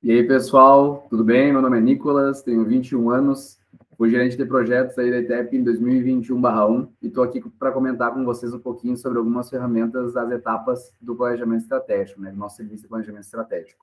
E aí, pessoal, tudo bem? Meu nome é Nicolas, tenho 21 anos, fui gerente de projetos aí da ETEP em 2021/1 e estou aqui para comentar com vocês um pouquinho sobre algumas ferramentas das etapas do planejamento estratégico, né, do nosso serviço de planejamento estratégico.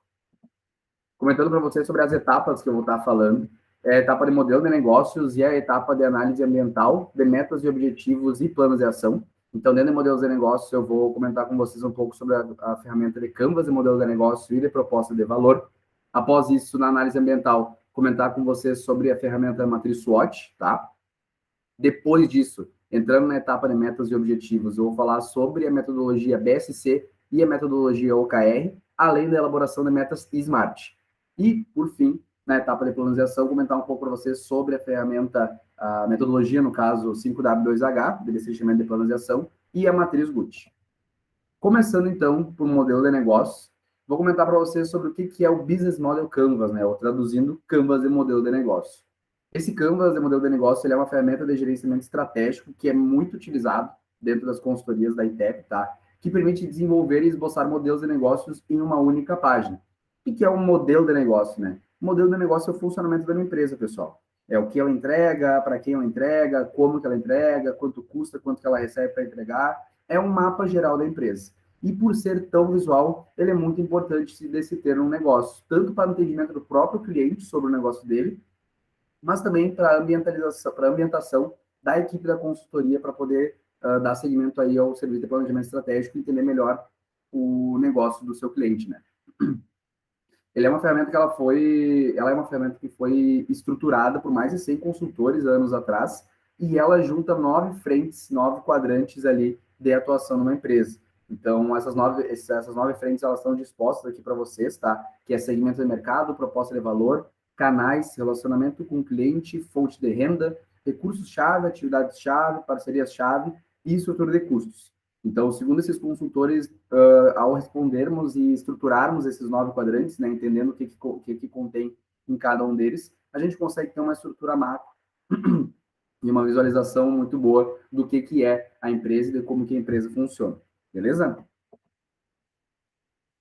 Comentando para vocês sobre as etapas que eu vou estar falando, é a etapa de modelo de negócios e a etapa de análise ambiental, de metas e objetivos e planos de ação. Então, dentro de modelos de negócios, eu vou comentar com vocês um pouco sobre a ferramenta de Canvas de modelo de negócio e de proposta de valor. Após isso, na análise ambiental, comentar com vocês sobre a ferramenta matriz SWOT, tá? Depois disso, entrando na etapa de metas e objetivos, eu vou falar sobre a metodologia BSC e a metodologia OKR, além da elaboração de metas SMART. E, por fim, na etapa de planejação, comentar um pouco para vocês sobre a ferramenta, a metodologia, no caso, 5W2H, de licenciamento de planejação, e a matriz GUT. Começando, então, por um modelo de negócio, vou comentar para vocês sobre o que é o Business Model Canvas, né? Ou traduzindo, Canvas de modelo de negócio. Esse Canvas de modelo de negócio, ele é uma ferramenta de gerenciamento estratégico que é muito utilizado dentro das consultorias da ITEP, tá? Que permite desenvolver e esboçar modelos de negócios em uma única página. O que é um modelo de negócio, né? O modelo de negócio é o funcionamento da minha empresa, pessoal. É o que ela entrega, para quem ela entrega, como que ela entrega, quanto custa, quanto que ela recebe para entregar. É um mapa geral da empresa. E por ser tão visual, ele é muito importante de se ter um negócio, tanto para o entendimento do próprio cliente sobre o negócio dele, mas também para a ambientação da equipe da consultoria para poder dar seguimento aí ao serviço de planejamento estratégico e entender melhor o negócio do seu cliente, né? Ele é uma ferramenta que ela é uma ferramenta que foi estruturada por mais de 100 consultores anos atrás e ela junta 9 frentes, 9 quadrantes ali de atuação numa empresa. Então, essas nove frentes, elas estão dispostas aqui para vocês, tá? Que é segmento de mercado, proposta de valor, canais, relacionamento com o cliente, fonte de renda, recursos-chave, atividades-chave, parcerias-chave e estrutura de custos. Então, segundo esses consultores, ao respondermos e estruturarmos esses 9 quadrantes, né, entendendo o que contém em cada um deles, a gente consegue ter uma estrutura macro e uma visualização muito boa do que é a empresa e de como que a empresa funciona. Beleza?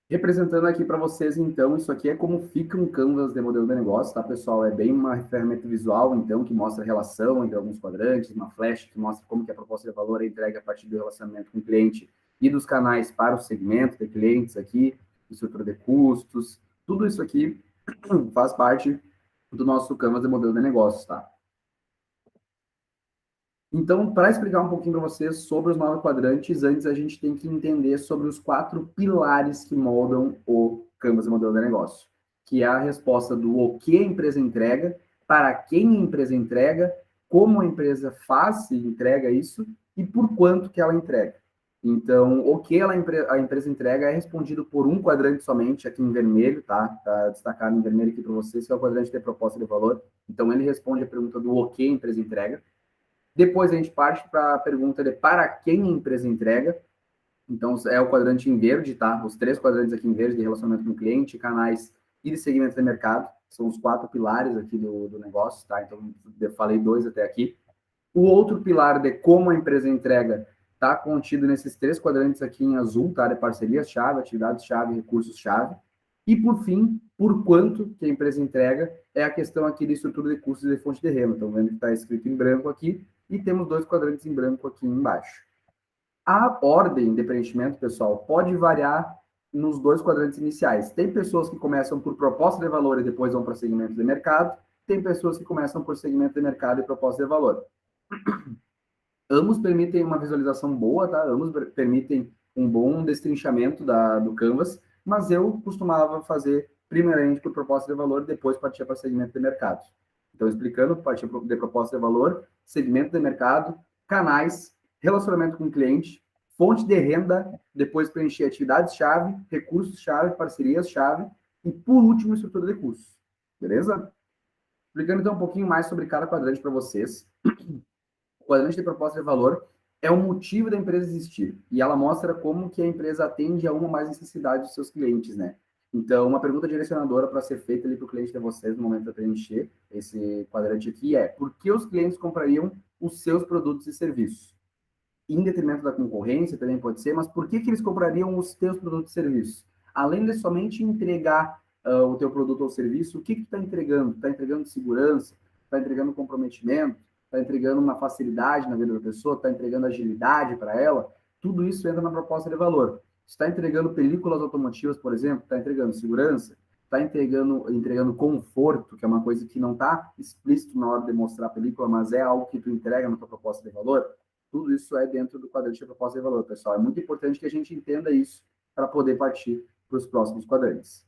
Representando aqui para vocês, então, isso aqui é como fica um canvas de modelo de negócio, tá, pessoal? É bem uma ferramenta visual, então, que mostra a relação entre alguns quadrantes, uma flecha que mostra como que a proposta de valor é entregue a partir do relacionamento com o cliente e dos canais para o segmento de clientes aqui, estrutura de custos, tudo isso aqui faz parte do nosso canvas de modelo de negócios, tá? Então, para explicar um pouquinho para vocês sobre os 9 quadrantes, antes a gente tem que entender sobre os 4 pilares que moldam o Canvas de modelo de negócio, que é a resposta do o que a empresa entrega, para quem a empresa entrega, como a empresa faz e entrega isso e por quanto que ela entrega. Então, o que a empresa entrega é respondido por um quadrante somente, aqui em vermelho, tá? Tá destacado em vermelho aqui para vocês, que é o quadrante de proposta de valor. Então, ele responde a pergunta do o que a empresa entrega. Depois a gente parte para a pergunta de para quem a empresa entrega. Então, é o quadrante em verde, tá? Os 3 quadrantes aqui em verde de relacionamento com o cliente, canais e de segmento de mercado. São os 4 pilares aqui do negócio, tá? Então, eu falei 2 até aqui. O outro pilar de como a empresa entrega está contido nesses 3 quadrantes aqui em azul, tá? De parcerias-chave, atividades-chave, recursos-chave. E, por fim, por quanto que a empresa entrega, é a questão aqui de estrutura de custos e de fonte de renda. Estão vendo que está escrito em branco aqui e temos 2 quadrantes em branco aqui embaixo. A ordem de preenchimento, pessoal, pode variar nos 2 quadrantes iniciais. Tem pessoas que começam por proposta de valor e depois vão para segmento de mercado. Tem pessoas que começam por segmento de mercado e proposta de valor. Ambos permitem uma visualização boa, tá? Ambos permitem um bom destrinchamento do Canvas, mas eu costumava fazer primeiramente por proposta de valor, depois partia para segmento de mercado. Então, explicando, partia de proposta de valor, segmento de mercado, canais, relacionamento com o cliente, fonte de renda, depois preencher atividades-chave, recursos-chave, parcerias-chave e, por último, estrutura de custos. Beleza? Explicando, então, um pouquinho mais sobre cada quadrante para vocês. O quadrante de proposta de valor é o motivo da empresa existir e ela mostra como que a empresa atende a uma ou mais necessidades dos seus clientes, né? Então, uma pergunta direcionadora para ser feita ali para o cliente de vocês no momento de preencher esse quadrante aqui é: por que os clientes comprariam os seus produtos e serviços? Em detrimento da concorrência também pode ser, mas por que eles comprariam os seus produtos e serviços? Além de somente entregar o teu produto ou serviço, o que tu está entregando? Está entregando segurança? Está entregando comprometimento? Está entregando uma facilidade na vida da pessoa? Está entregando agilidade para ela? Tudo isso entra na proposta de valor. Está entregando películas automotivas, por exemplo, está entregando segurança, está entregando conforto, que é uma coisa que não está explícito na hora de mostrar a película, mas é algo que tu entrega na tua proposta de valor. Tudo isso é dentro do quadrante de proposta de valor, pessoal. É muito importante que a gente entenda isso para poder partir para os próximos quadrantes.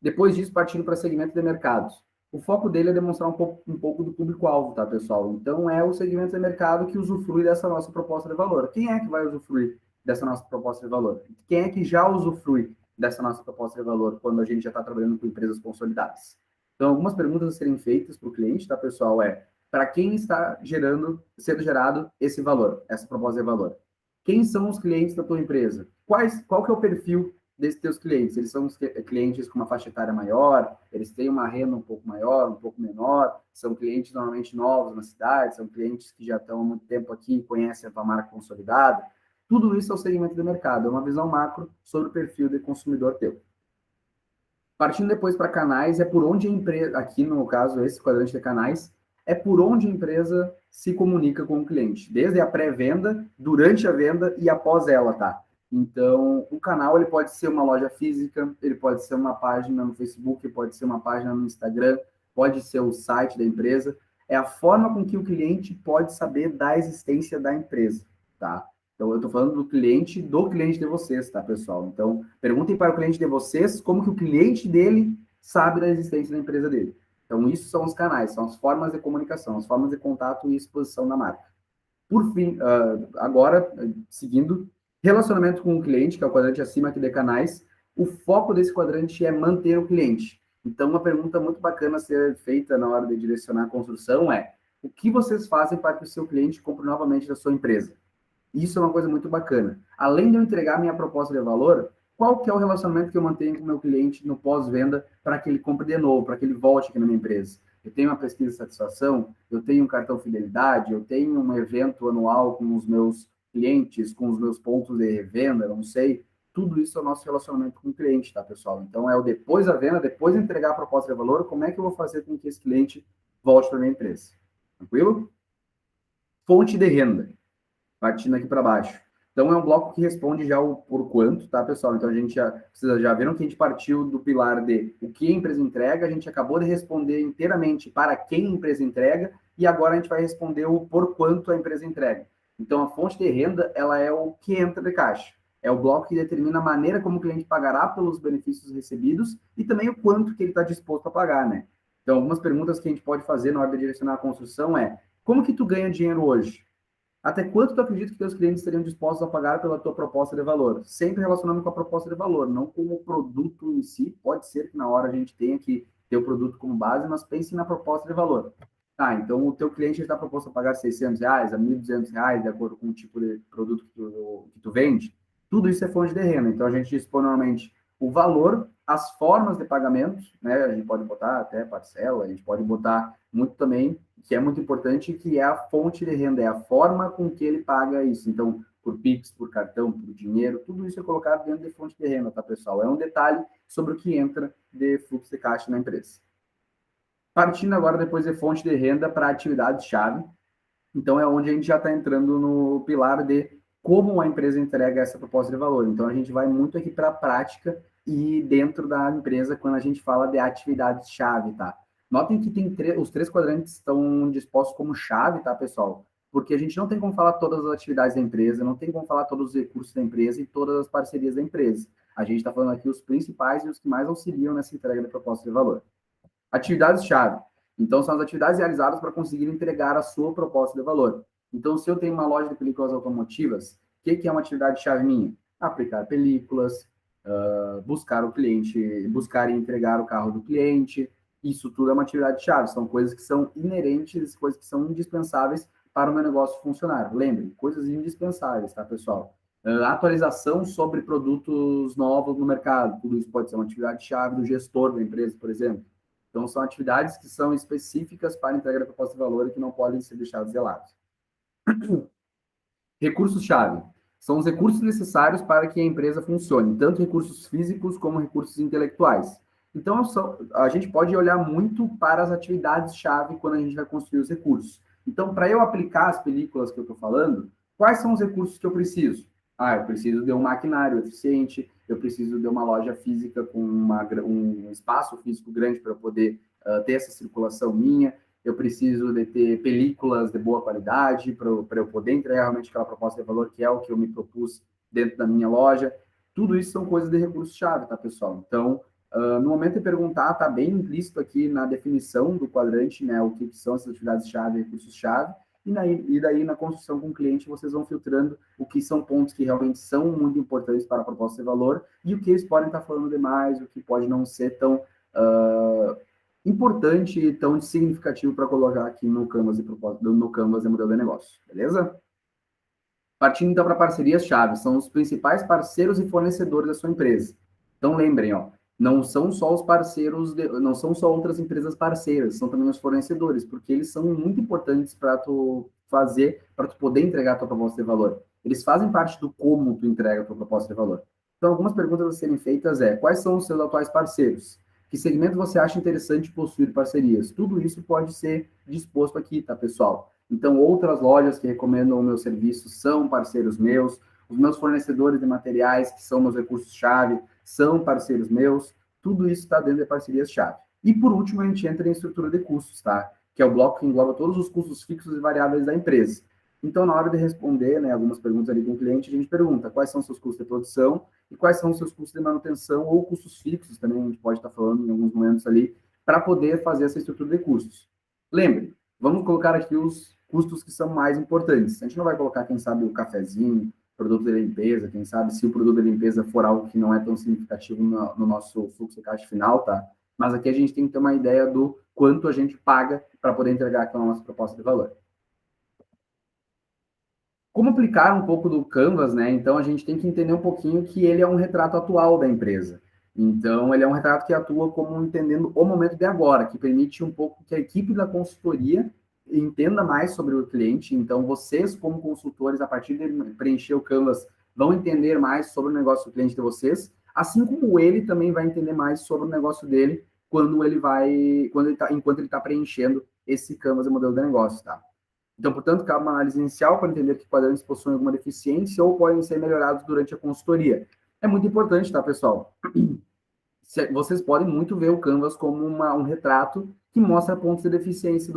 Depois disso, partindo para segmento de mercados. O foco dele é demonstrar um pouco do público-alvo, tá, pessoal? Então, é o segmento de mercado que usufrui dessa nossa proposta de valor. Quem é que vai usufruir dessa nossa proposta de valor? Quem é que já usufrui dessa nossa proposta de valor quando a gente já está trabalhando com empresas consolidadas? Então, algumas perguntas a serem feitas para o cliente, tá, pessoal? Para quem está sendo gerado esse valor, essa proposta de valor? Quem são os clientes da tua empresa? Qual que é o perfil desses teus clientes? Eles são clientes com uma faixa etária maior, eles têm uma renda um pouco maior, um pouco menor, são clientes normalmente novos na cidade, são clientes que já estão há muito tempo aqui e conhecem a tua marca consolidada. Tudo isso é o segmento do mercado, é uma visão macro sobre o perfil de consumidor teu. Partindo depois para canais, é por onde a empresa, aqui no caso, esse quadrante de canais, é por onde a empresa se comunica com o cliente, desde a pré-venda, durante a venda e após ela, tá? Então, o canal ele pode ser uma loja física, ele pode ser uma página no Facebook, pode ser uma página no Instagram, pode ser o site da empresa. É a forma com que o cliente pode saber da existência da empresa, tá? Então, eu estou falando do cliente de vocês, tá, pessoal? Então, perguntem para o cliente de vocês como que o cliente dele sabe da existência da empresa dele. Então, isso são os canais, são as formas de comunicação, as formas de contato e exposição da marca. Por fim, agora, seguindo, relacionamento com o cliente, que é o quadrante acima aqui de canais, o foco desse quadrante é manter o cliente. Então, uma pergunta muito bacana a ser feita na hora de direcionar a construção é: o que vocês fazem para que o seu cliente compre novamente da sua empresa? Isso é uma coisa muito bacana. Além de eu entregar minha proposta de valor, qual que é o relacionamento que eu mantenho com o meu cliente no pós-venda para que ele compre de novo, para que ele volte aqui na minha empresa? Eu tenho uma pesquisa de satisfação, eu tenho um cartão fidelidade, eu tenho um evento anual com os meus clientes, com os meus pontos de revenda, não sei. Tudo isso é o nosso relacionamento com o cliente, tá, pessoal? Então, é o depois da venda, depois de entregar a proposta de valor, como é que eu vou fazer com que esse cliente volte para a minha empresa? Tranquilo? Fonte de renda, partindo aqui para baixo. Então, é um bloco que responde já o por quanto, tá, pessoal? Então, vocês já viram que a gente partiu do pilar de o que a empresa entrega, a gente acabou de responder inteiramente para quem a empresa entrega, e agora a gente vai responder o por quanto a empresa entrega. Então, a fonte de renda, ela é o que entra de caixa. É o bloco que determina a maneira como o cliente pagará pelos benefícios recebidos e também o quanto que ele está disposto a pagar, né? Então, algumas perguntas que a gente pode fazer na hora de direcionar a construção como que tu ganha dinheiro hoje? Até quanto tu acredita que teus clientes estariam dispostos a pagar pela tua proposta de valor? Sempre relacionando com a proposta de valor, não com o produto em si. Pode ser que na hora a gente tenha que ter o produto como base, mas pense na proposta de valor. Tá, então o teu cliente está proposto a pagar R$ 600, a R$ 1.200, de acordo com o tipo de produto que tu vende. Tudo isso é fonte de renda. Então a gente dispõe normalmente o valor, as formas de pagamento, né? A gente pode botar até parcela, a gente pode botar muito também, que é muito importante, que é a fonte de renda, é a forma com que ele paga isso. Então, por Pix, por cartão, por dinheiro, tudo isso é colocado dentro de fonte de renda, tá, pessoal? É um detalhe sobre o que entra de fluxo de caixa na empresa. Partindo agora depois de fonte de renda para atividade-chave, então é onde a gente já está entrando no pilar de como a empresa entrega essa proposta de valor. Então a gente vai muito aqui para a prática e dentro da empresa quando a gente fala de atividades-chave, tá? Notem que tem os três quadrantes estão dispostos como chave, tá, pessoal? Porque a gente não tem como falar todas as atividades da empresa, não tem como falar todos os recursos da empresa e todas as parcerias da empresa. A gente está falando aqui os principais e os que mais auxiliam nessa entrega da proposta de valor. Atividades-chave. Então, são as atividades realizadas para conseguir entregar a sua proposta de valor. Então, se eu tenho uma loja de películas automotivas, o que é uma atividade-chave minha? Aplicar películas, buscar o cliente, buscar e entregar o carro do cliente. Isso tudo é uma atividade-chave. São coisas que são inerentes, coisas que são indispensáveis para o meu negócio funcionar. Lembrem, coisas indispensáveis, tá, pessoal? Atualização sobre produtos novos no mercado. Tudo isso pode ser uma atividade-chave do gestor da empresa, por exemplo. Então, são atividades que são específicas para entrega da proposta de valor e que não podem ser deixadas de lado. Recursos-chave. São os recursos necessários para que a empresa funcione, tanto recursos físicos como recursos intelectuais. Então, a gente pode olhar muito para as atividades-chave quando a gente vai construir os recursos. Então, para eu aplicar as películas que eu estou falando, quais são os recursos que eu preciso? Eu preciso de um maquinário eficiente, eu preciso de uma loja física com um espaço físico grande para eu poder ter essa circulação minha, eu preciso de ter películas de boa qualidade para eu poder entregar realmente aquela proposta de valor que é o que eu me propus dentro da minha loja. Tudo isso são coisas de recurso-chave, tá, pessoal? Então, no momento de perguntar, está bem implícito aqui na definição do quadrante, né, o que são essas atividades-chave e recursos-chave, e daí na construção com o cliente vocês vão filtrando o que são pontos que realmente são muito importantes para a proposta de valor e o que eles podem estar falando demais, o que pode não ser tão importante e tão significativo para colocar aqui no Canvas de modelo de negócio, beleza? Partindo então para parcerias-chave, são os principais parceiros e fornecedores da sua empresa. Então lembrem, não são só os parceiros, não são só outras empresas parceiras, são também os fornecedores, porque eles são muito importantes para tu poder entregar a tua proposta de valor. Eles fazem parte do como tu entrega a tua proposta de valor. Então, algumas perguntas a serem feitas quais são os seus atuais parceiros? Que segmento você acha interessante possuir parcerias? Tudo isso pode ser disposto aqui, tá, pessoal? Então, outras lojas que recomendam o meu serviço são parceiros meus, os meus fornecedores de materiais, que são meus recursos-chave, são parceiros meus, tudo isso está dentro de parcerias-chave. E, por último, a gente entra em estrutura de custos, tá? Que é o bloco que engloba todos os custos fixos e variáveis da empresa. Então, na hora de responder, né, algumas perguntas ali com o cliente, a gente pergunta quais são os seus custos de produção e quais são os seus custos de manutenção ou custos fixos, também a gente pode estar falando em alguns momentos ali, para poder fazer essa estrutura de custos. Lembre, vamos colocar aqui os custos que são mais importantes. A gente não vai colocar, quem sabe, o cafezinho, produto de limpeza, quem sabe, se o produto de limpeza for algo que não é tão significativo no nosso fluxo de caixa final, tá? Mas aqui a gente tem que ter uma ideia do quanto a gente paga para poder entregar aquela nossa proposta de valor. Como aplicar um pouco do Canvas, né? Então, a gente tem que entender um pouquinho que ele é um retrato atual da empresa. Então, ele é um retrato que atua como entendendo o momento de agora, que permite um pouco que a equipe da consultoria entenda mais sobre o cliente. Então, vocês, como consultores, a partir de preencher o Canvas, vão entender mais sobre o negócio do cliente de vocês, assim como ele também vai entender mais sobre o negócio dele enquanto ele está preenchendo esse Canvas de modelo de negócio, tá? Então, portanto, cabe uma análise inicial para entender que quadrantes possuem alguma deficiência ou podem ser melhorados durante a consultoria. É muito importante, tá, pessoal? Vocês podem muito ver o Canvas como um retrato que mostra pontos de deficiência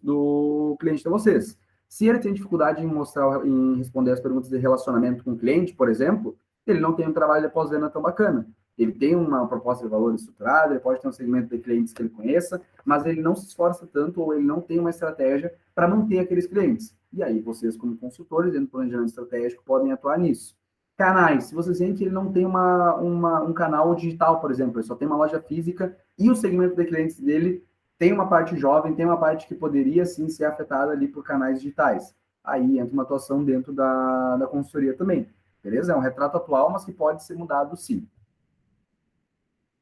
do cliente de vocês. Se ele tem dificuldade em responder as perguntas de relacionamento com o cliente, por exemplo, ele não tem um trabalho de pós-venda tão bacana. Ele tem uma proposta de valor estruturada, ele pode ter um segmento de clientes que ele conheça, mas ele não se esforça tanto ou ele não tem uma estratégia para manter aqueles clientes. E aí, vocês, como consultores, dentro do planejamento estratégico, podem atuar nisso. Canais, se vocês veem que ele não tem um canal digital, por exemplo, ele só tem uma loja física e o segmento de clientes dele tem uma parte jovem, tem uma parte que poderia, sim, ser afetada ali por canais digitais. Aí entra uma atuação dentro da consultoria também, beleza? É um retrato atual, mas que pode ser mudado, sim.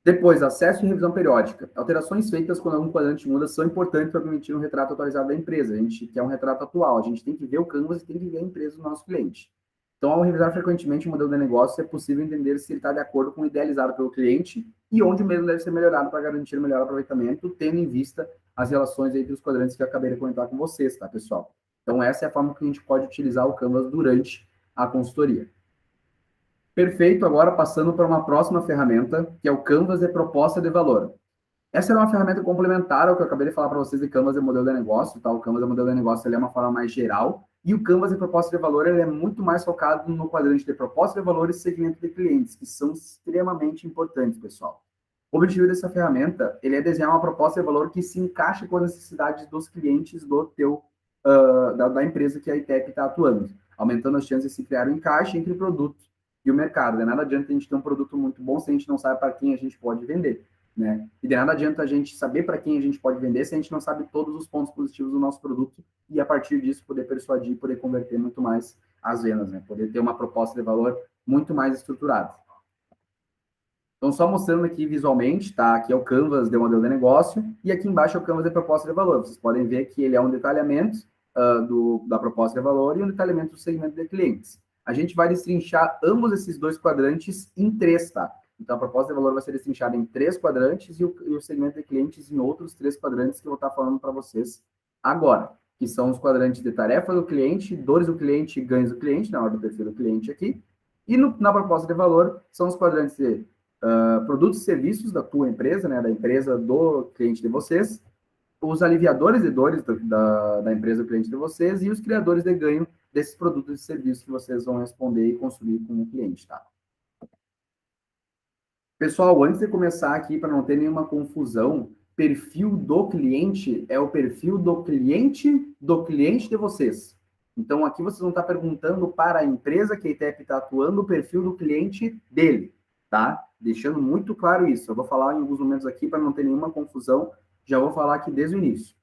Depois, acesso e revisão periódica. Alterações feitas quando algum quadrante muda são importantes para permitir um retrato atualizado da empresa. A gente quer um retrato atual, a gente tem que ver o Canvas e tem que ver a empresa do nosso cliente. Então, ao revisar frequentemente o modelo de negócio, é possível entender se ele está de acordo com o idealizado pelo cliente e onde o mesmo deve ser melhorado para garantir o melhor aproveitamento, tendo em vista as relações entre os quadrantes que eu acabei de comentar com vocês, tá, pessoal? Então, essa é a forma que a gente pode utilizar o Canvas durante a consultoria. Perfeito, agora passando para uma próxima ferramenta, que é o Canvas de proposta de valor. Essa é uma ferramenta complementar ao que eu acabei de falar para vocês de Canvas de modelo de negócio, tá? O Canvas de modelo de negócio ele é uma forma mais geral, e o Canvas de proposta de valor ele é muito mais focado no quadrante de proposta de valor e segmento de clientes, que são extremamente importantes, pessoal. O objetivo dessa ferramenta ele é desenhar uma proposta de valor que se encaixe com as necessidades dos clientes da empresa que a ITEP está atuando, aumentando as chances de se criar um encaixe entre o produto e o mercado. De nada adianta a gente ter um produto muito bom se a gente não sabe para quem a gente pode vender, né? E de nada adianta a gente saber para quem a gente pode vender se a gente não sabe todos os pontos positivos do nosso produto e, a partir disso, poder persuadir, poder converter muito mais as vendas, né? Poder ter uma proposta de valor muito mais estruturada. Então, só mostrando aqui visualmente, tá? Aqui é o Canvas de modelo de negócio e aqui embaixo é o Canvas de proposta de valor. Vocês podem ver que ele é um detalhamento da proposta de valor e um detalhamento do segmento de clientes. a gente vai destrinchar ambos esses dois quadrantes em três, tá? Então, a proposta de valor vai ser destrinchada em três quadrantes e o segmento de clientes em outros três quadrantes que eu vou estar falando para vocês agora, que são os quadrantes de tarefa do cliente, dores do cliente e ganhos do cliente, na ordem do perfil do cliente aqui. E na proposta de valor, são os quadrantes de produtos e serviços da tua empresa, né, da empresa do cliente de vocês, os aliviadores de dores da empresa do cliente de vocês e os criadores de ganho desses produtos e serviços que vocês vão responder e construir com o cliente, tá? Pessoal, antes de começar aqui, para não ter nenhuma confusão, perfil do cliente é o perfil do cliente de vocês. Então, aqui vocês vão estar perguntando para a empresa que a ITEP está atuando o perfil do cliente dele, tá? Deixando muito claro isso. Eu vou falar em alguns momentos aqui para não ter nenhuma confusão. Já vou falar aqui desde o início.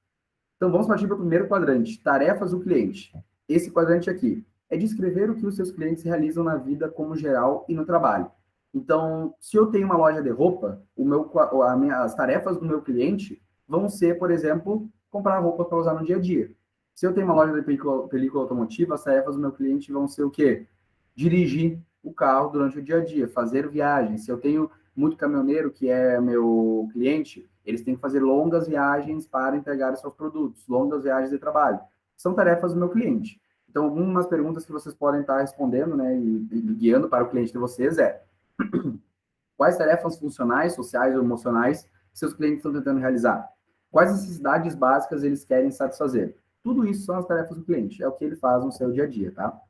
Então, vamos partir para o primeiro quadrante, tarefas do cliente. Esse quadrante aqui é descrever o que os seus clientes realizam na vida como geral e no trabalho. Então, se eu tenho uma loja de roupa, as tarefas do meu cliente vão ser, por exemplo, comprar roupa para usar no dia a dia. Se eu tenho uma loja de película automotiva, as tarefas do meu cliente vão ser o quê? Dirigir o carro durante o dia a dia, fazer viagens. Se eu tenho muito caminhoneiro, que é meu cliente, eles têm que fazer longas viagens para entregar os seus produtos, longas viagens de trabalho. São tarefas do meu cliente. Então, algumas perguntas que vocês podem estar respondendo, né, e guiando para o cliente de vocês quais tarefas funcionais, sociais ou emocionais seus clientes estão tentando realizar? Quais necessidades básicas eles querem satisfazer? Tudo isso são as tarefas do cliente, é o que ele faz no seu dia a dia, tá?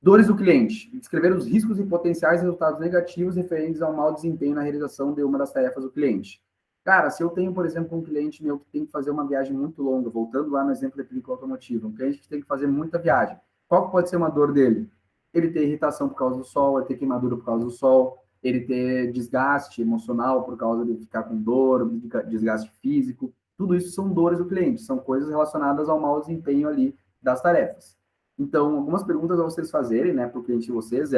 Dores do cliente. Descrever os riscos e potenciais resultados negativos referentes ao mau desempenho na realização de uma das tarefas do cliente. Cara, se eu tenho, por exemplo, um cliente meu que tem que fazer uma viagem muito longa, voltando lá no exemplo da película automotiva, um cliente que tem que fazer muita viagem, qual que pode ser uma dor dele? Ele ter irritação por causa do sol, ele ter queimadura por causa do sol, ele ter desgaste emocional por causa de ficar com dor, desgaste físico. Tudo isso são dores do cliente, são coisas relacionadas ao mau desempenho ali das tarefas. Então, algumas perguntas a vocês fazerem, né, para o cliente de vocês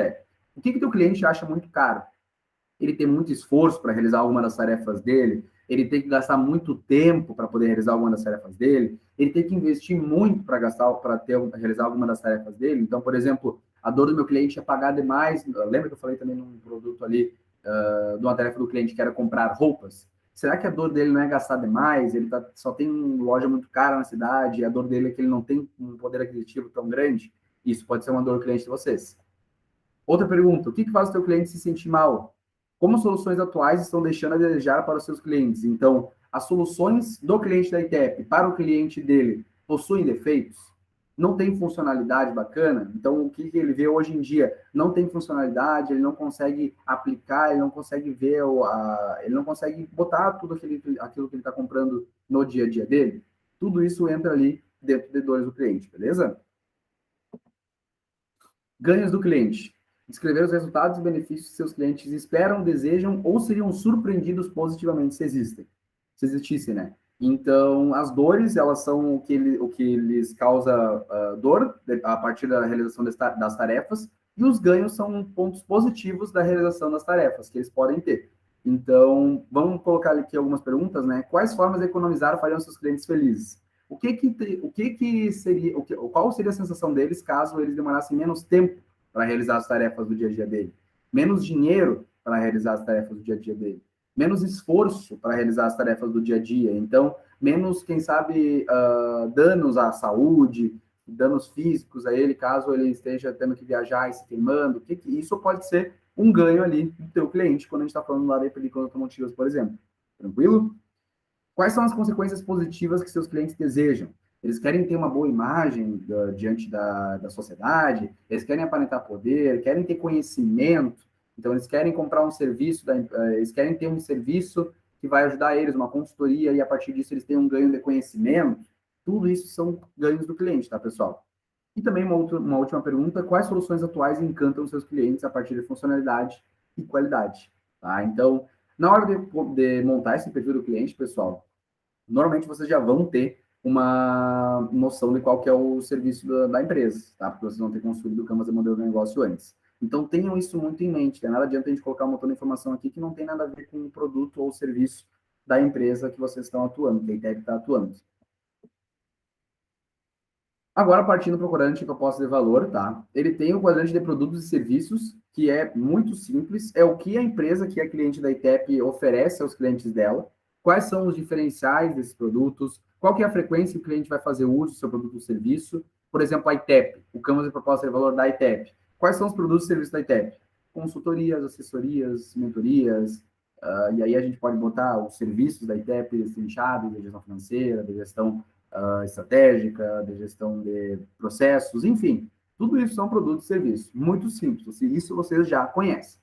o que o cliente acha muito caro? Ele tem muito esforço para realizar alguma das tarefas dele? Ele tem que gastar muito tempo para poder realizar alguma das tarefas dele? Ele tem que investir muito para realizar alguma das tarefas dele? Então, por exemplo, a dor do meu cliente é pagar demais. Lembra que eu falei também num produto ali, de uma tarefa do cliente que era comprar roupas? Será que a dor dele não é gastar demais? Ele só tem uma loja muito cara na cidade, e a dor dele é que ele não tem um poder aquisitivo tão grande? Isso pode ser uma dor do cliente de vocês. Outra pergunta, o que faz o seu cliente se sentir mal? Como soluções atuais estão deixando a desejar para os seus clientes? Então, as soluções do cliente da ITEP para o cliente dele possuem defeitos? Não tem funcionalidade bacana? Então, o que ele vê hoje em dia não tem funcionalidade, ele não consegue aplicar, ele não consegue ver, ele não consegue botar tudo aquilo que ele está comprando no dia a dia dele? Tudo isso entra ali dentro de dores do cliente, beleza? Ganhos do cliente. Descrever os resultados e benefícios que seus clientes esperam, desejam ou seriam surpreendidos positivamente se existem. Se existissem, né? Então, as dores, elas são o que lhes causa dor a partir da realização das tarefas, e os ganhos são pontos positivos da realização das tarefas que eles podem ter. Então, vamos colocar aqui algumas perguntas, né? Quais formas de economizar fariam seus clientes felizes? Qual seria a sensação deles caso eles demorassem menos tempo para realizar as tarefas do dia a dia dele? Menos dinheiro para realizar as tarefas do dia a dia dele? Menos esforço para realizar as tarefas do dia a dia? Então, menos, quem sabe, danos à saúde, danos físicos a ele, caso ele esteja tendo que viajar e se queimando? Isso pode ser um ganho ali do teu cliente, quando a gente está falando lá de películas automotivas, por exemplo. Tranquilo? Quais são as consequências positivas que seus clientes desejam? Eles querem ter uma boa imagem diante da sociedade, eles querem aparentar poder, querem ter conhecimento, então eles querem comprar um serviço, eles querem ter um serviço que vai ajudar eles, uma consultoria, e a partir disso eles têm um ganho de conhecimento. Tudo isso são ganhos do cliente, tá, pessoal? E também uma última pergunta, quais soluções atuais encantam seus clientes a partir de funcionalidade e qualidade? Tá? Então, na hora de montar esse perfil do cliente, pessoal, normalmente vocês já vão ter uma noção de qual que é o serviço da empresa, tá? Porque vocês vão ter construído o Canvas de modelo de negócio antes. Então, tenham isso muito em mente, né? Nada adianta a gente colocar um montão de informação aqui que não tem nada a ver com o produto ou o serviço da empresa que vocês estão atuando, que a ITEP está atuando. Agora, partindo para o quadrante de proposta de valor, tá? Ele tem o quadrante de produtos e serviços, que é muito simples, é o que a empresa, que é cliente da ITEP, oferece aos clientes dela, quais são os diferenciais desses produtos, qual que é a frequência que o cliente vai fazer uso do seu produto ou serviço. Por exemplo, a ITEP, o campo de proposta de valor da ITEP. Quais são os produtos e serviços da ITEP? Consultorias, assessorias, mentorias, e aí a gente pode botar os serviços da ITEP destrinchados, de gestão financeira, de gestão estratégica, de gestão de processos, enfim, tudo isso são produtos e serviços, muito simples, isso vocês já conhecem.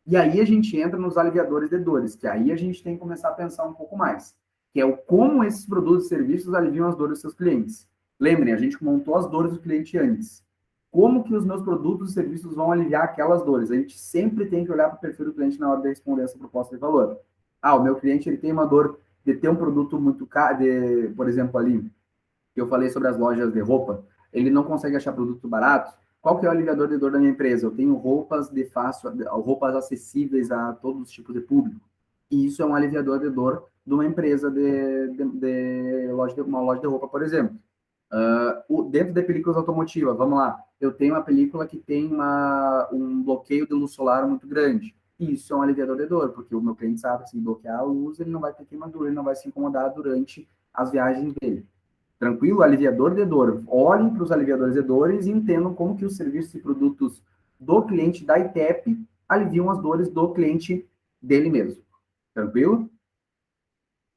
E aí a gente entra nos aliviadores de dores, que aí a gente tem que começar a pensar um pouco mais, que é o como esses produtos e serviços aliviam as dores dos seus clientes. Lembrem, a gente montou as dores do cliente antes. Como que os meus produtos e serviços vão aliviar aquelas dores? A gente sempre tem que olhar para o perfil do cliente na hora de responder essa proposta de valor. Ah, o meu cliente ele tem uma dor de ter um produto muito caro, por exemplo, ali, que eu falei sobre as lojas de roupa, ele não consegue achar produto barato. Qual que é o aliviador de dor da minha empresa? Eu tenho roupas de fácil, roupas acessíveis a todos os tipos de público. E isso é um aliviador de dor de uma empresa uma loja de roupa, por exemplo. Dentro de películas automotivas, vamos lá, eu tenho uma película que tem um bloqueio de luz solar muito grande. Isso é um aliviador de dor, porque o meu cliente sabe que se bloquear a luz, ele não vai ter queimadura, ele não vai se incomodar durante as viagens dele. Tranquilo? Aliviador de dor. Olhem para os aliviadores de dores e entendam como que os serviços e produtos do cliente da ITEP aliviam as dores do cliente dele mesmo. Tranquilo?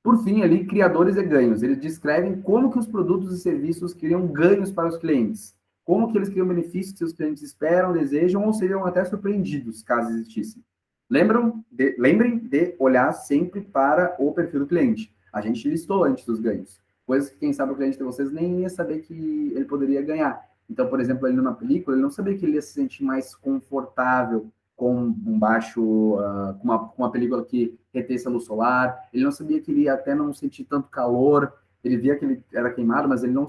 Por fim, ali, criadores de ganhos. Eles descrevem como que os produtos e serviços criam ganhos para os clientes. Como que eles criam benefícios que os clientes esperam, desejam ou seriam até surpreendidos, caso existissem. Lembrem de olhar sempre para o perfil do cliente. A gente listou antes os ganhos. Coisas que, quem sabe, o cliente de vocês nem ia saber que ele poderia ganhar. Então, por exemplo, ali numa película, ele não sabia que ele ia se sentir mais confortável com um baixo, com uma película que retesse a luz solar, ele não sabia que ele ia até não sentir tanto calor, ele via que ele era queimado, mas ele não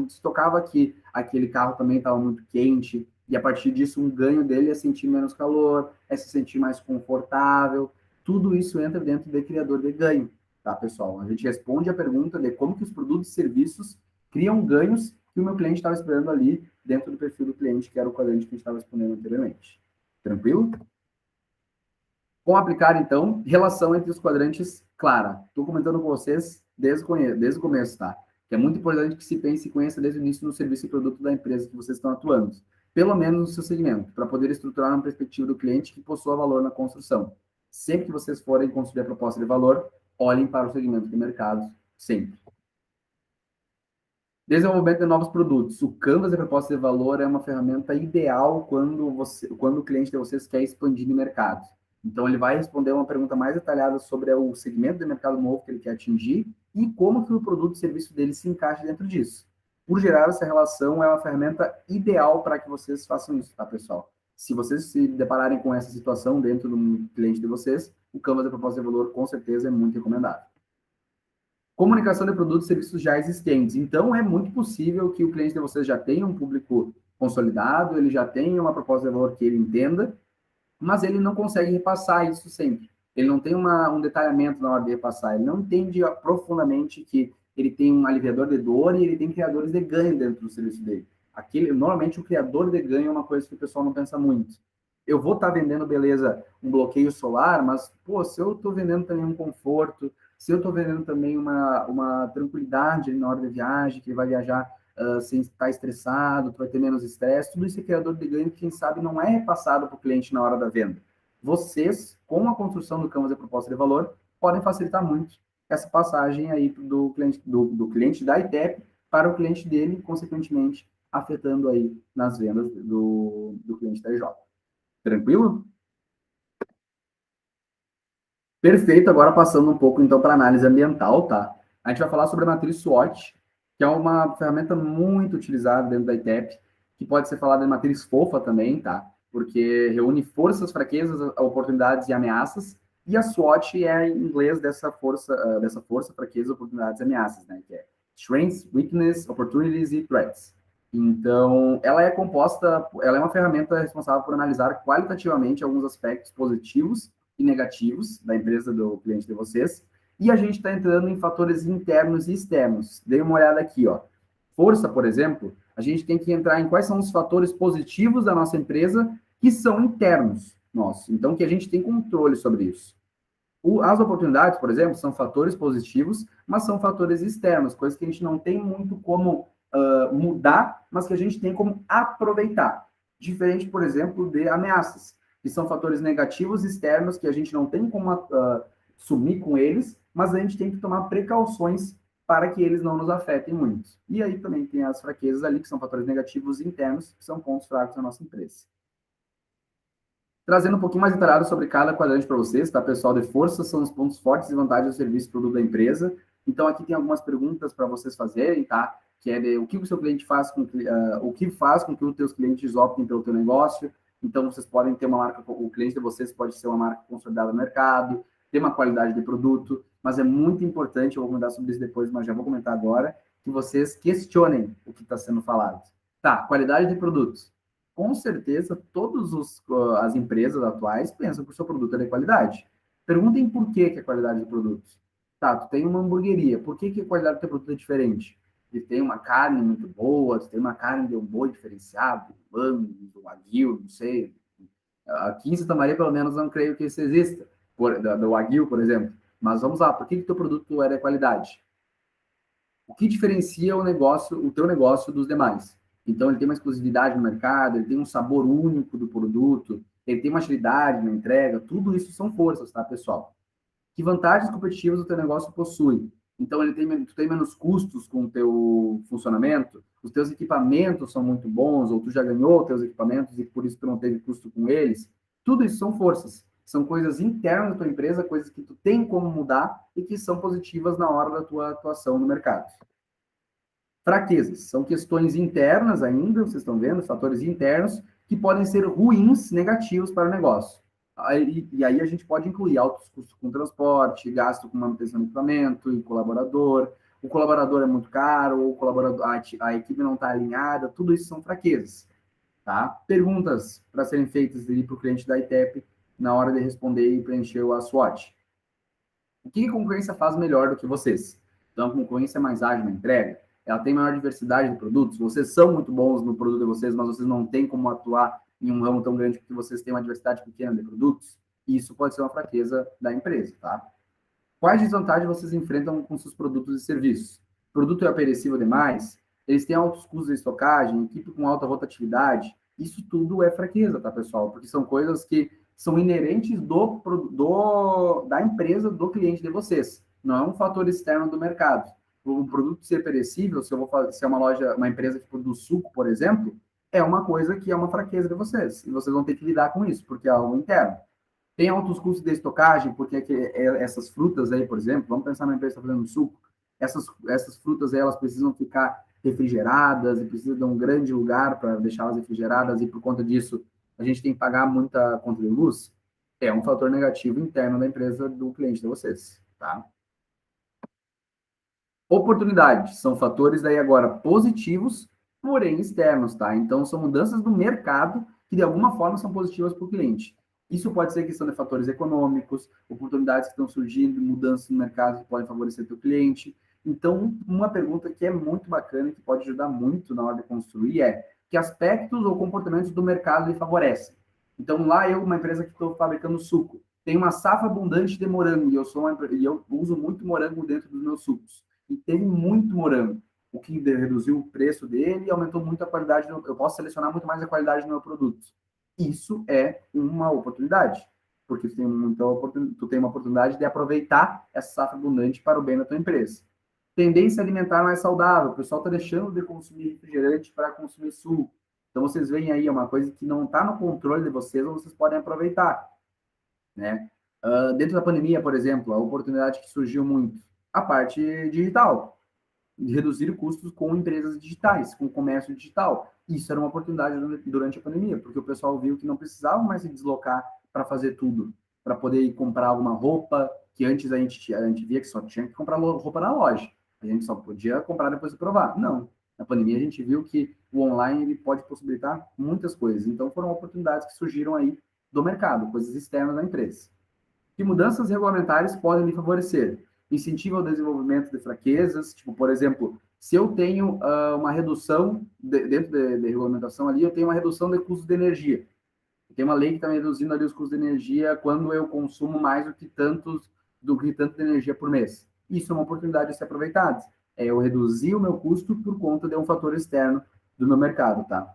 se tocava que aquele carro também estava muito quente, e a partir disso um ganho dele é sentir menos calor, é se sentir mais confortável, tudo isso entra dentro do criador de ganho, tá, pessoal? A gente responde a pergunta de como que os produtos e serviços criam ganhos que o meu cliente estava esperando ali dentro do perfil do cliente, que era o quadrante que a gente estava respondendo anteriormente. Tranquilo? Com aplicar, então, relação entre os quadrantes clara. Estou comentando com vocês desde o começo, tá? Que é muito importante que se pense e conheça desde o início no serviço e produto da empresa que vocês estão atuando. Pelo menos no seu segmento, para poder estruturar uma perspectiva do cliente que possua valor na construção. Sempre que vocês forem construir a proposta de valor, olhem para o segmento de mercado, sempre. Desenvolvimento de novos produtos. O Canvas de proposta de valor é uma ferramenta ideal quando o cliente de vocês quer expandir no mercado. Então, ele vai responder uma pergunta mais detalhada sobre o segmento de mercado novo que ele quer atingir e como que o produto e serviço dele se encaixa dentro disso. Por gerar essa relação, é uma ferramenta ideal para que vocês façam isso, tá, pessoal? Se vocês se depararem com essa situação dentro do cliente de vocês, o Canvas de proposta de valor, com certeza, é muito recomendável. Comunicação de produtos e serviços já existentes. Então, é muito possível que o cliente de vocês já tenha um público consolidado, ele já tenha uma proposta de valor que ele entenda, mas ele não consegue repassar isso sempre. Ele não tem um detalhamento na hora de repassar, ele não entende profundamente que ele tem um aliviador de dor e ele tem criadores de ganho dentro do serviço dele. Normalmente, o criador de ganho é uma coisa que o pessoal não pensa muito. Eu vou estar vendendo, beleza, um bloqueio solar, mas, pô, se eu estou vendendo também um conforto, se eu estou vendendo também uma tranquilidade na hora da viagem, que ele vai viajar sem estar estressado, tu vai ter menos estresse, tudo isso é criador de ganho que, quem sabe, não é repassado para o cliente na hora da venda. Vocês, com a construção do Canvas de proposta de valor, podem facilitar muito essa passagem aí do cliente da ITEP para o cliente dele, consequentemente, afetando aí nas vendas do cliente da IJ. Tranquilo? Perfeito, agora passando um pouco então para análise ambiental, tá? A gente vai falar sobre a matriz SWOT, que é uma ferramenta muito utilizada dentro da ITEP, que pode ser falada de matriz fofa também, tá? Porque reúne forças, fraquezas, oportunidades e ameaças, e a SWOT é em inglês dessa força, fraquezas, oportunidades e ameaças, né? Que é Strengths, Weakness, Opportunities e Threats. Então, ela é uma ferramenta responsável por analisar qualitativamente alguns aspectos positivos e negativos da empresa do cliente de vocês. E a gente está entrando em fatores internos e externos. Dê uma olhada aqui, ó. Força, por exemplo, A gente tem que entrar em quais são os fatores positivos da nossa empresa que são internos nossos. Então, que a gente tem controle sobre isso. As oportunidades, por exemplo, são fatores positivos, mas são fatores externos, coisas que a gente não tem muito como mudar, mas que a gente tem como aproveitar. Diferente, por exemplo, de ameaças, que são fatores negativos externos que a gente não tem como sumir com eles, mas a gente tem que tomar precauções para que eles não nos afetem muito. E aí também tem as fraquezas ali, que são fatores negativos internos, que são pontos fracos da nossa empresa. Trazendo um pouquinho mais detalhado sobre cada quadrante para vocês, tá, pessoal? De forças são os pontos fortes e vantagens do serviço e produto da empresa. Então, aqui tem algumas perguntas para vocês fazerem, tá? Que é de o que o seu cliente faz com o que faz com que os teus clientes optem pelo teu negócio. Então, vocês podem ter uma marca, o cliente de vocês pode ser uma marca consolidada no mercado, ter uma qualidade de produto, mas é muito importante, eu vou comentar sobre isso depois, mas já vou comentar agora, que vocês questionem o que está sendo falado. Tá, qualidade de produtos. Com certeza, todas as empresas atuais pensam que o seu produto é de qualidade. Perguntem por que é qualidade de produtos. Tá, tu tem uma hamburgueria, por que a qualidade do teu produto é diferente? Tu tem uma carne muito boa, tu tem uma carne de um boi diferenciado, do Angus, do Wagyu, não sei. Aqui em Santa Maria, pelo menos, não creio que isso exista, do Wagyu, por exemplo. Mas vamos lá, por que o teu produto é de qualidade? O que diferencia o teu negócio dos demais? Então, ele tem uma exclusividade no mercado, ele tem um sabor único do produto, ele tem uma agilidade na entrega, tudo isso são forças, tá, pessoal? Que vantagens competitivas o teu negócio possui? Então, tu tem menos custos com o teu funcionamento, os teus equipamentos são muito bons, ou tu já ganhou os teus equipamentos e por isso tu não teve custo com eles. Tudo isso são forças, são coisas internas da tua empresa, coisas que tu tem como mudar e que são positivas na hora da tua atuação no mercado. Fraquezas, são questões internas ainda, vocês estão vendo, fatores internos, que podem ser ruins, negativos para o negócio. E aí a gente pode incluir altos custos com transporte, gasto com manutenção de equipamento e colaborador, o colaborador é muito caro, o colaborador, a equipe não está alinhada, tudo isso são fraquezas. Tá? Perguntas para serem feitas para o cliente da ITEP na hora de responder e preencher o SWOT. O que a concorrência faz melhor do que vocês? Então, a concorrência é mais ágil na entrega, ela tem maior diversidade de produtos, vocês são muito bons no produto de vocês, mas vocês não têm como atuar em um ramo tão grande porque vocês têm uma diversidade pequena de produtos, e isso pode ser uma fraqueza da empresa, tá? Quais desvantagens vocês enfrentam com seus produtos e serviços? O produto é perecível demais? Eles têm altos custos de estocagem, equipe com alta rotatividade? Isso tudo é fraqueza, tá, pessoal? Porque são coisas que são inerentes da empresa, do cliente de vocês. Não é um fator externo do mercado. Um produto ser perecível, se é uma empresa que produz suco, por exemplo, é uma coisa que é uma fraqueza de vocês. E vocês vão ter que lidar com isso, porque é algo interno. Tem altos custos de estocagem, porque essas frutas aí, por exemplo, vamos pensar numa empresa que está fazendo suco, essas frutas aí, elas precisam ficar refrigeradas e precisam de um grande lugar para deixá-las refrigeradas e por conta disso a gente tem que pagar muita conta de luz. É um fator negativo interno da empresa do cliente de vocês, tá? Oportunidades são fatores daí agora positivos, porém externos, tá? Então são mudanças do mercado que de alguma forma são positivas para o cliente. Isso pode ser questão de fatores econômicos, oportunidades que estão surgindo, mudanças no mercado que podem favorecer o teu cliente. Então, uma pergunta que é muito bacana e que pode ajudar muito na hora de construir é que aspectos ou comportamentos do mercado lhe favorecem. Então, lá uma empresa que estou fabricando suco, tem uma safra abundante de morango e eu uso muito morango dentro dos meus sucos. E tem muito morango, o que reduziu o preço dele e aumentou muito a qualidade. Eu posso selecionar muito mais a qualidade do meu produto. Isso é uma oportunidade, porque tu tem uma oportunidade de aproveitar essa safra abundante para o bem da tua empresa. Tendência alimentar mais saudável, o pessoal está deixando de consumir refrigerante para consumir suco. Então, vocês veem aí, é uma coisa que não está no controle de vocês, ou vocês podem aproveitar, né? Dentro da pandemia, por exemplo, a oportunidade que surgiu muito, a parte digital, de reduzir custos com empresas digitais, com comércio digital. Isso era uma oportunidade durante a pandemia, porque o pessoal viu que não precisava mais se deslocar para fazer tudo, para poder ir comprar alguma roupa, que antes a gente via que só tinha que comprar roupa na loja, a gente só podia comprar depois de provar. Não. Na pandemia a gente viu que o online ele pode possibilitar muitas coisas, então foram oportunidades que surgiram aí do mercado, coisas externas da empresa. Que mudanças regulamentares podem lhe favorecer? Incentiva o desenvolvimento de fraquezas, tipo, por exemplo, Se eu tenho uma redução, dentro de regulamentação ali, eu tenho uma redução de custos de energia. Tem uma lei que está reduzindo ali os custos de energia quando eu consumo mais do que tanto de energia por mês. Isso é uma oportunidade de ser aproveitada. É eu reduzir o meu custo por conta de um fator externo do meu mercado, tá?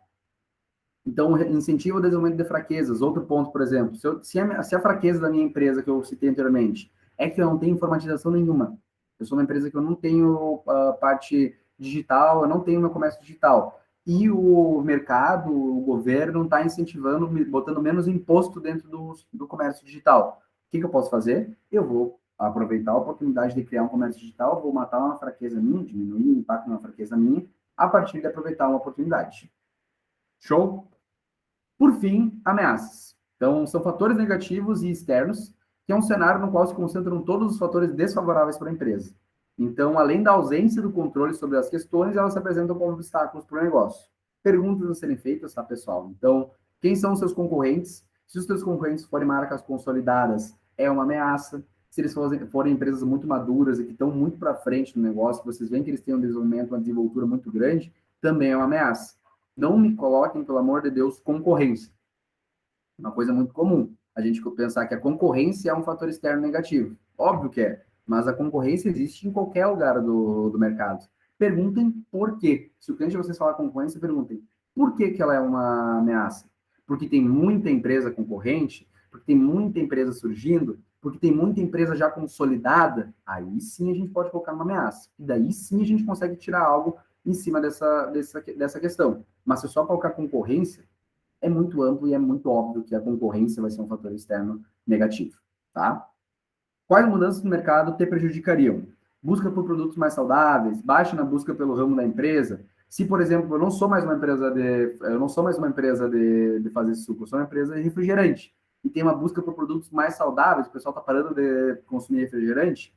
Então, incentivo o desenvolvimento de fraquezas. Outro ponto, por exemplo, se a fraqueza da minha empresa, que eu citei anteriormente, é que eu não tenho informatização nenhuma. Eu sou uma empresa que eu não tenho parte digital, eu não tenho meu comércio digital. E o mercado, o governo está incentivando, botando menos imposto dentro do comércio digital. O que eu posso fazer? Eu vou aproveitar a oportunidade de criar um comércio digital, vou matar uma fraqueza minha, diminuir o impacto de uma fraqueza minha, a partir de aproveitar uma oportunidade. Show? Por fim, ameaças. Então, são fatores negativos e externos, que é um cenário no qual se concentram todos os fatores desfavoráveis para a empresa. Então, além da ausência do controle sobre as questões, elas se apresentam como obstáculos para o negócio. Perguntas a serem feitas, tá, pessoal? Então, quem são os seus concorrentes? Se os seus concorrentes forem marcas consolidadas, é uma ameaça. Se eles forem empresas muito maduras e que estão muito para frente no negócio, vocês veem que eles têm um desenvolvimento, uma desenvoltura muito grande, também é uma ameaça. Não me coloquem, pelo amor de Deus, concorrência. Uma coisa muito comum, a gente pensar que a concorrência é um fator externo negativo. Óbvio que é, mas a concorrência existe em qualquer lugar do mercado. Perguntem por quê. Se o cliente de vocês falar concorrência, perguntem por que ela é uma ameaça. Porque tem muita empresa concorrente, porque tem muita empresa surgindo, porque tem muita empresa já consolidada, aí sim a gente pode colocar uma ameaça. E daí sim a gente consegue tirar algo em cima dessa questão. Mas se só colocar concorrência, é muito amplo e é muito óbvio que a concorrência vai ser um fator externo negativo, tá? Quais mudanças no mercado te prejudicariam? Busca por produtos mais saudáveis, baixa na busca pelo ramo da empresa. Se, por exemplo, eu não sou mais uma empresa de fazer suco, eu sou uma empresa de refrigerante e tem uma busca por produtos mais saudáveis, o pessoal está parando de consumir refrigerante,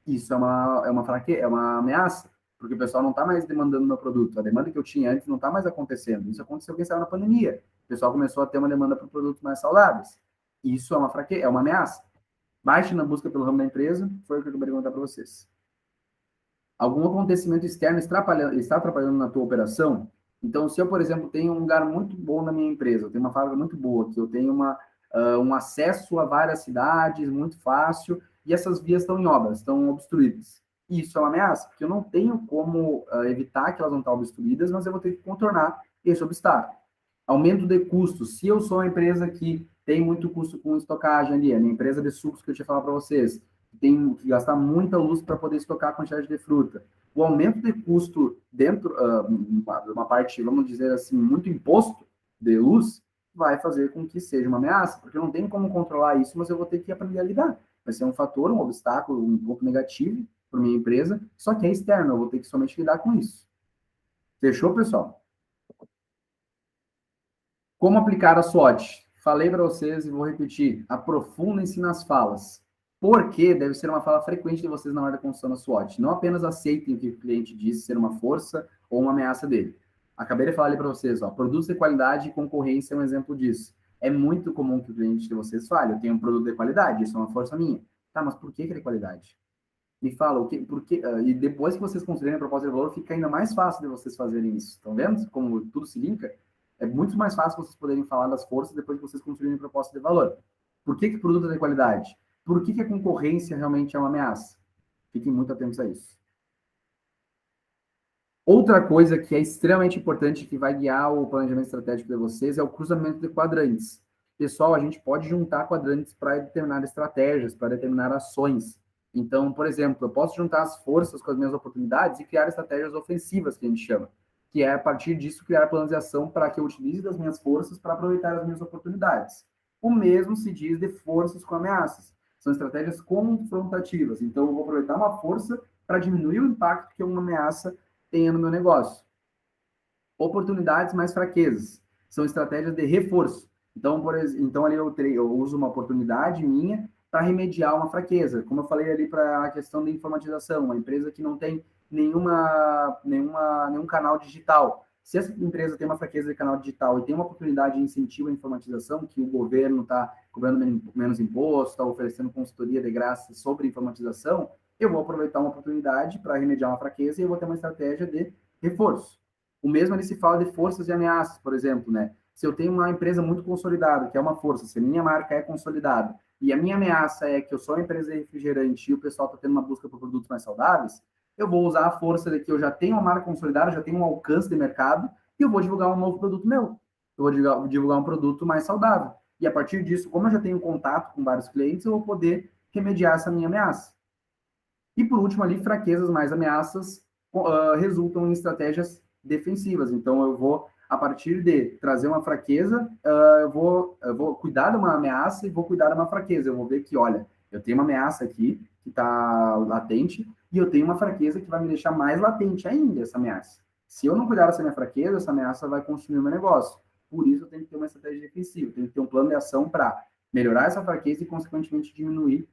isso é uma ameaça, porque o pessoal não está mais demandando meu produto. A demanda que eu tinha antes não está mais acontecendo. Isso aconteceu quem saiu na pandemia. O pessoal começou a ter uma demanda por produtos mais saudáveis. Isso é uma é uma ameaça. Baixe na busca pelo ramo da empresa, foi o que eu acabei de perguntar para vocês. Algum acontecimento externo está atrapalhando na tua operação? Então, se eu, por exemplo, tenho um lugar muito bom na minha empresa, eu tenho uma fábrica muito boa, que eu tenho um acesso a várias cidades muito fácil, e essas vias estão em obras, estão obstruídas. Isso é uma ameaça, porque eu não tenho como evitar que elas não estão obstruídas, mas eu vou ter que contornar esse obstáculo. Aumento de custos. Se eu sou uma empresa que tem muito custo com estocagem ali, a minha empresa de sucos que eu tinha falado para vocês, tem que gastar muita luz para poder estocar a quantidade de fruta. O aumento de custo dentro de uma parte, vamos dizer assim, muito imposto de luz, vai fazer com que seja uma ameaça, porque eu não tenho como controlar isso, mas eu vou ter que aprender a lidar. Vai ser um fator, um obstáculo, um ponto negativo para minha empresa, só que é externo, eu vou ter que somente lidar com isso. Fechou, pessoal? Como aplicar a SWOT? Falei para vocês e vou repetir. Aprofundem-se nas falas. Por quê? Deve ser uma fala frequente de vocês na hora da construção da SWOT. Não apenas aceitem o que o cliente disse ser uma força ou uma ameaça dele. Acabei de falar ali para vocês, ó, produtos de qualidade e concorrência é um exemplo disso. É muito comum que o cliente de vocês fale, eu tenho um produto de qualidade, isso é uma força minha. Tá, mas por que é qualidade? Me fala, e depois que vocês construírem a proposta de valor, fica ainda mais fácil de vocês fazerem isso. Estão vendo como tudo se linka? É muito mais fácil vocês poderem falar das forças depois que vocês construírem a proposta de valor. Por que o produto é de qualidade? Por que a concorrência realmente é uma ameaça? Fiquem muito atentos a isso. Outra coisa que é extremamente importante, que vai guiar o planejamento estratégico de vocês, é o cruzamento de quadrantes. Pessoal, a gente pode juntar quadrantes para determinar estratégias, para determinar ações. Então, por exemplo, eu posso juntar as forças com as minhas oportunidades e criar estratégias ofensivas, que a gente chama, que é, a partir disso, criar planos de ação para que eu utilize das minhas forças para aproveitar as minhas oportunidades. O mesmo se diz de forças com ameaças. São estratégias confrontativas. Então, eu vou aproveitar uma força para diminuir o impacto que uma ameaça tenha no meu negócio. Oportunidades mais fraquezas. São estratégias de reforço. Então ali eu uso uma oportunidade minha para remediar uma fraqueza. Como eu falei ali para a questão da informatização, uma empresa que não tem nenhum canal digital. Se essa empresa tem uma fraqueza de canal digital e tem uma oportunidade de incentivo à informatização, que o governo está cobrando menos imposto, está oferecendo consultoria de graça sobre informatização, eu vou aproveitar uma oportunidade para remediar uma fraqueza e eu vou ter uma estratégia de reforço. O mesmo ali se fala de forças e ameaças, por exemplo, né? Se eu tenho uma empresa muito consolidada, que é uma força, se a minha marca é consolidada, e a minha ameaça é que eu sou uma empresa de refrigerante e o pessoal está tendo uma busca por produtos mais saudáveis, eu vou usar a força de que eu já tenho uma marca consolidada, já tenho um alcance de mercado, e eu vou divulgar um novo produto meu. Eu vou divulgar um produto mais saudável. E a partir disso, como eu já tenho contato com vários clientes, eu vou poder remediar essa minha ameaça. E por último ali, fraquezas mais ameaças resultam em estratégias defensivas. Então eu vou, a partir de trazer uma fraqueza, eu vou cuidar de uma ameaça e vou cuidar de uma fraqueza. Eu vou ver que, olha, eu tenho uma ameaça aqui que está latente e eu tenho uma fraqueza que vai me deixar mais latente ainda essa ameaça. Se eu não cuidar dessa minha fraqueza, essa ameaça vai consumir o meu negócio. Por isso eu tenho que ter uma estratégia defensiva, tenho que ter um plano de ação para melhorar essa fraqueza e, consequentemente, diminuir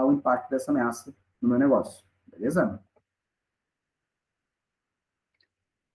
o impacto dessa ameaça no meu negócio. Beleza?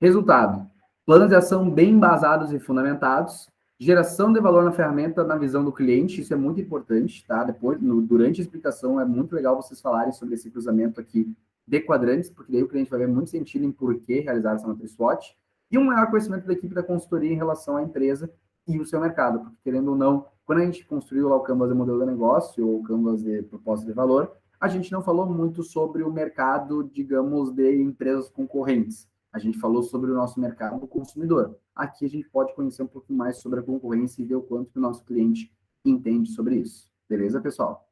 Resultado: planos de ação bem embasados e fundamentados, geração de valor na ferramenta na visão do cliente, isso é muito importante, tá? Depois, durante a explicação, é muito legal vocês falarem sobre esse cruzamento aqui de quadrantes, porque daí o cliente vai ver muito sentido em por que realizar essa matriz SWOT, e um maior conhecimento da equipe da consultoria em relação à empresa e o seu mercado, porque querendo ou não, quando a gente construiu lá o Canvas de modelo de negócio, ou o Canvas de proposta de valor, a gente não falou muito sobre o mercado, digamos, de empresas concorrentes. A gente falou sobre o nosso mercado consumidor. Aqui a gente pode conhecer um pouquinho mais sobre a concorrência e ver o quanto que o nosso cliente entende sobre isso. Beleza, pessoal?